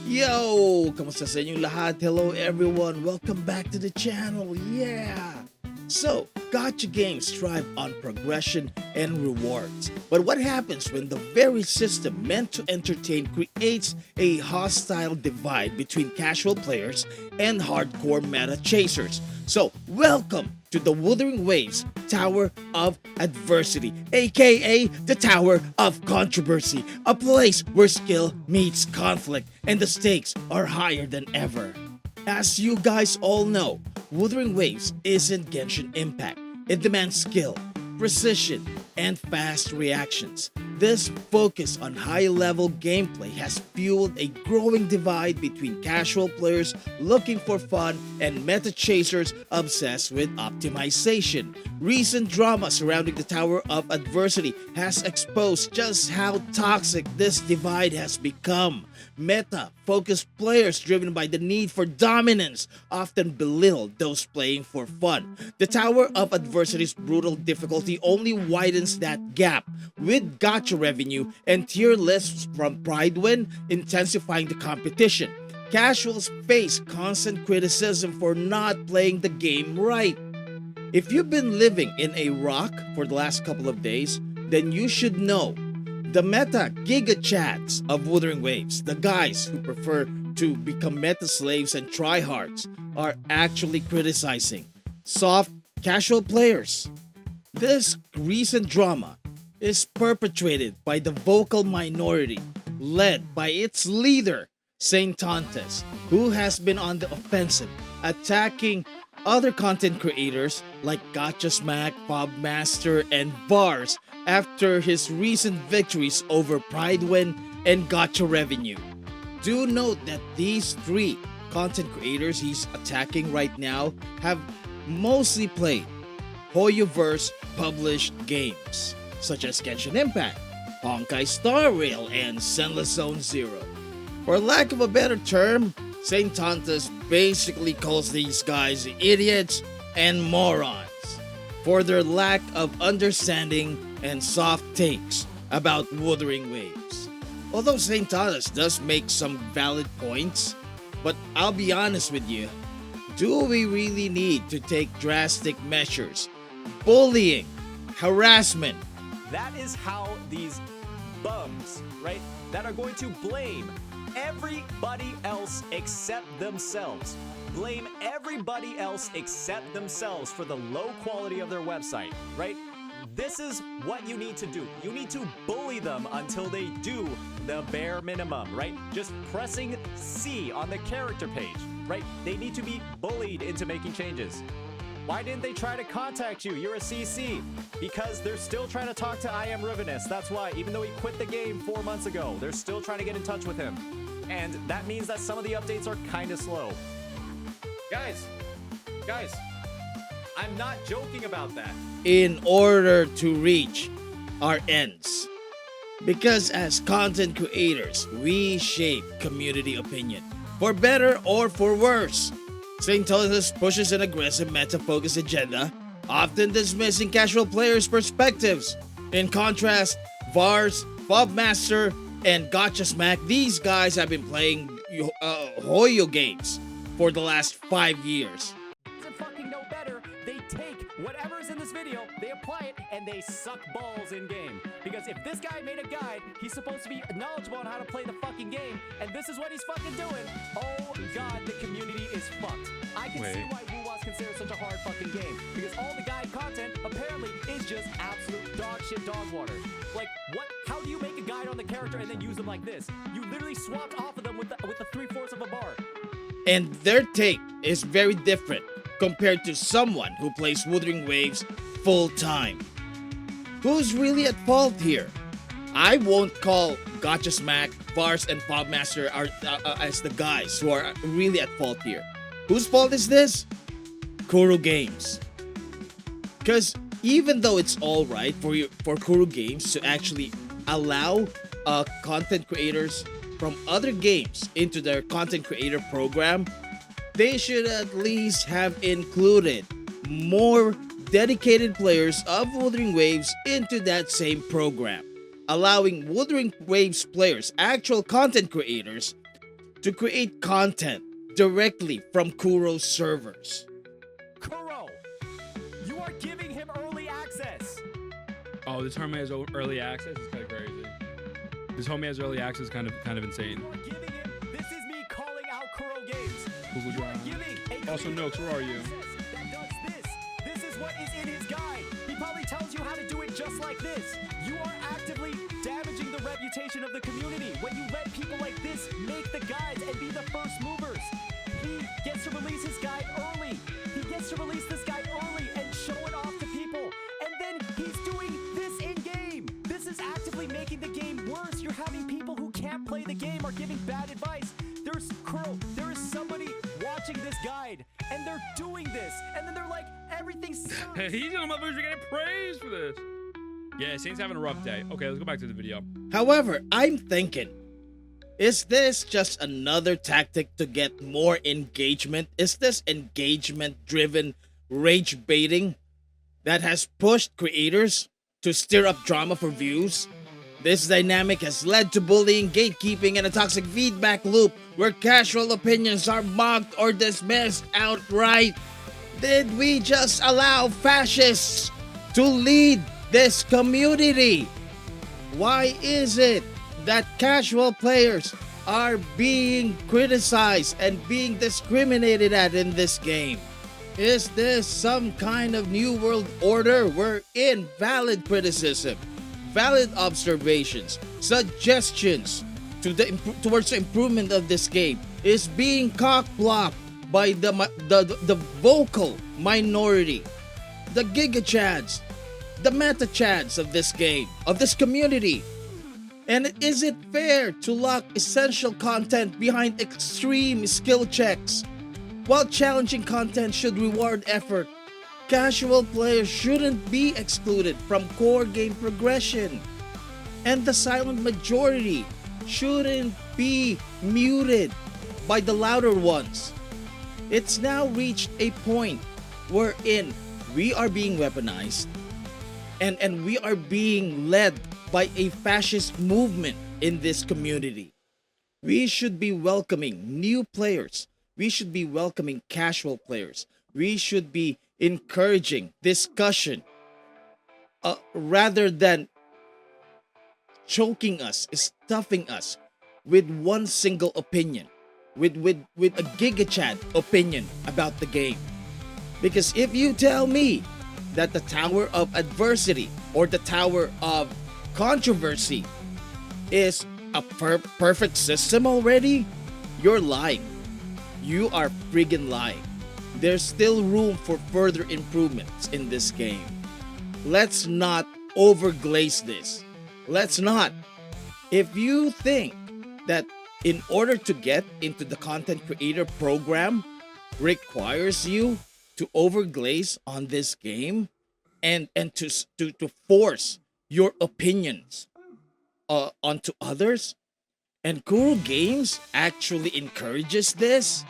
Yo! Kamusta sa inyong lahat? Hello everyone! Welcome back to the channel! Yeah! So, gacha games thrive on progression and rewards. But what happens when the very system meant to entertain creates a hostile divide between casual players and hardcore meta chasers? So, welcome to the Wuthering Waves Tower of Adversity, aka the Tower of Controversy, a place where skill meets conflict and the stakes are higher than ever. As you guys all know, Wuthering Waves isn't Genshin Impact. It demands skill, precision, and fast reactions. This focus on high-level gameplay has fueled a growing divide between casual players looking for fun and meta chasers obsessed with optimization. Recent drama surrounding the Tower of Adversity has exposed just how toxic this divide has become. Meta-focused players driven by the need for dominance often belittle those playing for fun. The Tower of Adversity's brutal difficulty only widens that gap, with gacha revenue and tier lists from Pridewin intensifying the competition. Casuals face constant criticism for not playing the game right. If you've been living in a rock for the last couple of days, then you should know the meta giga chads of Wuthering Waves, the guys who prefer to become meta slaves and tryhards, are actually criticizing soft, casual players. This recent drama is perpetrated by the vocal minority, led by its leader, Saintontas, who has been on the offensive, attacking other content creators like GachaSmack, Fobmaster, and Vars after his recent victories over Pridewin and Gacha Revenue. Do note that these three content creators he's attacking right now have mostly played Hoyoverse published games, such as Genshin Impact, Honkai Star Rail, and Zenless Zone Zero. For lack of a better term, Saintontas basically calls these guys idiots and morons for their lack of understanding and soft takes about Wuthering Waves. Although Saintontas does make some valid points, but I'll be honest with you, do we really need to take drastic measures? Bullying, harassment. That is how these bums, right, that are going to blame everybody else except themselves. Blame everybody else except themselves for the low quality of their website, right? This is what you need to do. You need to bully them until they do the bare minimum, right? Just pressing C on the character page, right? They need to be bullied into making changes. Why didn't they try to contact you? You're a CC. Because they're still trying to talk to I Am Rivenous. That's why, even though he quit the game 4 months ago, they're still trying to get in touch with him. And that means that some of the updates are kind of slow. Guys, I'm not joking about that. In order to reach our ends. Because as content creators, we shape community opinion, for better or for worse. Saintontas pushes an aggressive meta-focused agenda, often dismissing casual players' perspectives. In contrast, Vars, Fobmaster, and GachaSmack, these guys have been playing Hoyo games for the last 5 years. To fucking know better, they take whatever's in this video, they apply it, and they suck balls in game. Because if this guy made a guide, he's supposed to be knowledgeable on how to play the fucking game, and this is what he's fucking doing. Oh god, the community is fucked. I can see why wuwa's considered such a hard fucking game, because all the guide content apparently is just absolute dog shit dog water. Like, what? How do you make a guide on the character and then use them like this? You literally swapped off of them with the 3/4 of a bar. And their take is very different compared to someone who plays Wuthering Waves full time. Who's really at fault here? I won't call GachaSmack, Vars, and Fobmaster as the guys who are really at fault here. Whose fault is this? Kuro Games. Because even though it's alright for Kuro Games to actually allow content creators from other games into their content creator program, they should at least have included more dedicated players of Wuthering Waves into that same program, allowing Wuthering Waves players, actual content creators, to create content directly from Kuro's servers. Kuro, you are giving him early access. Oh, this homie has early access? It's kind of crazy. This homie has early access, kind of insane. You are giving him, this is me calling out Kuro Games. Google You are Drive. giving a Also, Nox, where are you? access that does this. This is what is in his guide. He probably tells you how to do it just like this. You are actively damaging the reputation of the community when you let people like this make the guides and be the first movers. He gets to release his guide early. He gets to release this guide early and show it off to people. And then he's doing this in game. This is actively making the game worse. You're having people who can't play the game are giving bad advice. There's Kuro, there is somebody watching this guide and they're doing this. And then they're like, everything sucks. He's in the motherfuckers getting praised for this. Yeah, Saint's having a rough day. Okay, let's go back to the video. However, I'm thinking, is this just another tactic to get more engagement? Is this engagement-driven rage baiting that has pushed creators to stir up drama for views? This dynamic has led to bullying, gatekeeping, and a toxic feedback loop where casual opinions are mocked or dismissed outright. Did we just allow fascists to lead this community? Why is it that casual players are being criticized and being discriminated at in this game? Is this some kind of new world order wherein valid criticism, valid observations, suggestions towards the improvement of this game is being cock-blocked by the vocal minority, the giga chads, the meta chads of this game, of this community? And is it fair to lock essential content behind extreme skill checks? While challenging content should reward effort, casual players shouldn't be excluded from core game progression. And the silent majority shouldn't be muted by the louder ones. It's now reached a point wherein we are being weaponized and we are being led by a fascist movement in this community. We should be welcoming new players. We should be welcoming casual players. We should be encouraging discussion rather than choking us, stuffing us with one single opinion, with a gigachad opinion about the game. Because if you tell me that the Tower of Adversity or the Tower of Controversy is a perfect system already, you're lying. You are friggin' lying. There's still room for further improvements in this game. Let's not overglaze this. Let's not. If you think that in order to get into the content creator program requires you to overglaze on this game and to force your opinions onto others, and Kuro Games actually encourages this,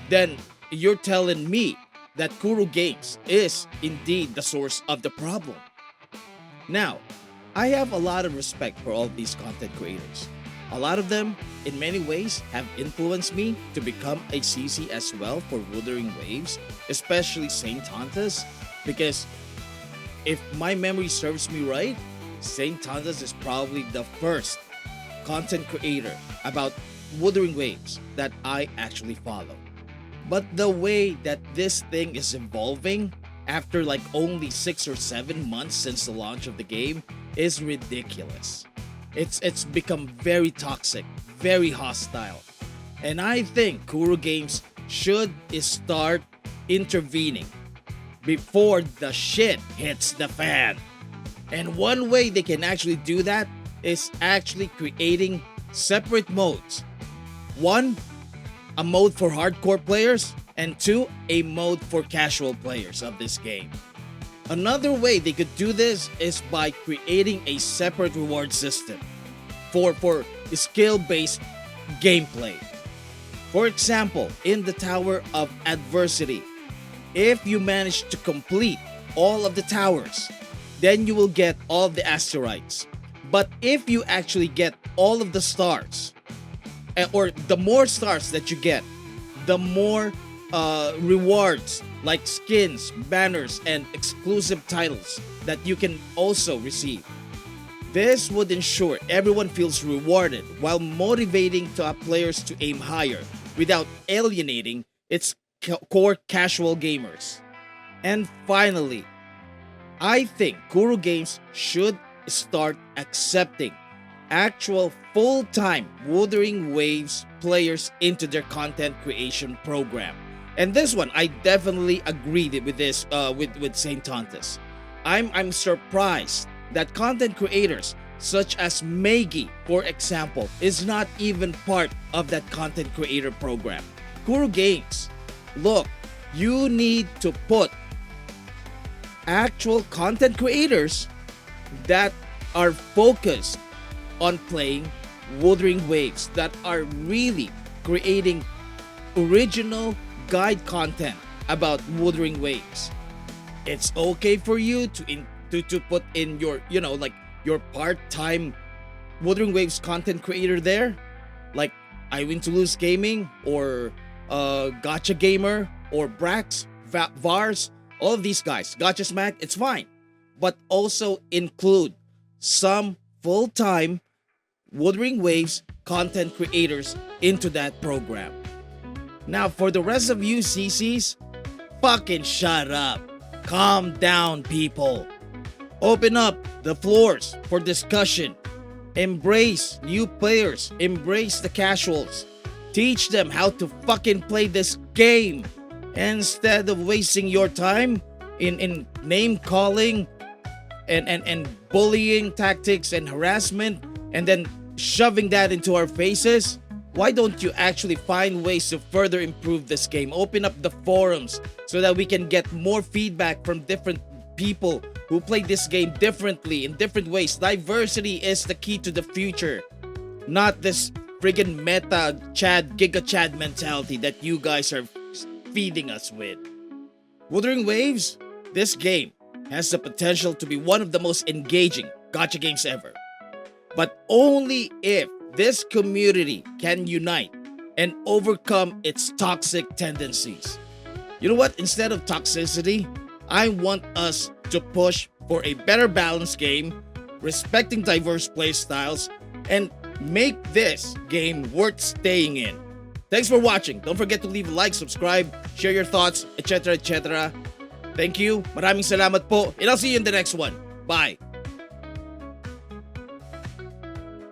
then you're telling me that Kuro Games is indeed the source of the problem. Now, I have a lot of respect for all these content creators. A lot of them, in many ways, have influenced me to become a CC as well for Wuthering Waves, especially Saintontas, because if my memory serves me right, Saintontas is probably the first content creator about Wuthering Waves that I actually follow. But the way that this thing is evolving after like only 6 or 7 months since the launch of the game is ridiculous. It's become very toxic, very hostile. And I think Kuro Games should start intervening before the shit hits the fan. And one way they can actually do that is actually creating separate modes. One, a mode for hardcore players, and two, a mode for casual players of this game. Another way they could do this is by creating a separate reward system for skill-based gameplay. For example, in the Tower of Adversity, if you manage to complete all of the towers, then you will get all of the asteroids. But if you actually get all of the stars, or the more stars that you get, the more rewards like skins, banners, and exclusive titles that you can also receive. This would ensure everyone feels rewarded while motivating top players to aim higher without alienating its core casual gamers. And finally, I think Kuro Games should start accepting actual full-time Wuthering Waves players into their content creation program. And this one, I definitely agreed with this with Saintontas. I'm surprised that content creators such as Maggie, for example, is not even part of that content creator program. Kuro Games, look, you need to put actual content creators that are focused on playing Wuthering Waves, that are really creating original guide content about Wuthering Waves. It's okay for you to put in your, like your part-time Wuthering Waves content creator there, like I Win to Lose Gaming or Gotcha Gamer or Brax, Vars, all of these guys, Gotcha Smack, it's fine. But also include some full-time Wuthering Waves content creators into that program. Now, for the rest of you CCs, fucking shut up. Calm down, people. Open up the floors for discussion. Embrace new players. Embrace the casuals. Teach them how to fucking play this game instead of wasting your time in name calling and bullying tactics and harassment and then shoving that into our faces. Why don't you actually find ways to further improve this game? Open up the forums so that we can get more feedback from different people who play this game differently in different ways. Diversity is the key to the future, not this friggin' meta Chad, Giga Chad mentality that you guys are feeding us with. Wuthering Waves, this game has the potential to be one of the most engaging gacha games ever. But only if this community can unite and overcome its toxic tendencies. You know what? Instead of toxicity, I want us to push for a better balanced game, respecting diverse playstyles, and make this game worth staying in. Thanks for watching. Don't forget to leave a like, subscribe, share your thoughts, etc. etc. Thank you. Maraming salamat po. And I'll see you in the next one. Bye.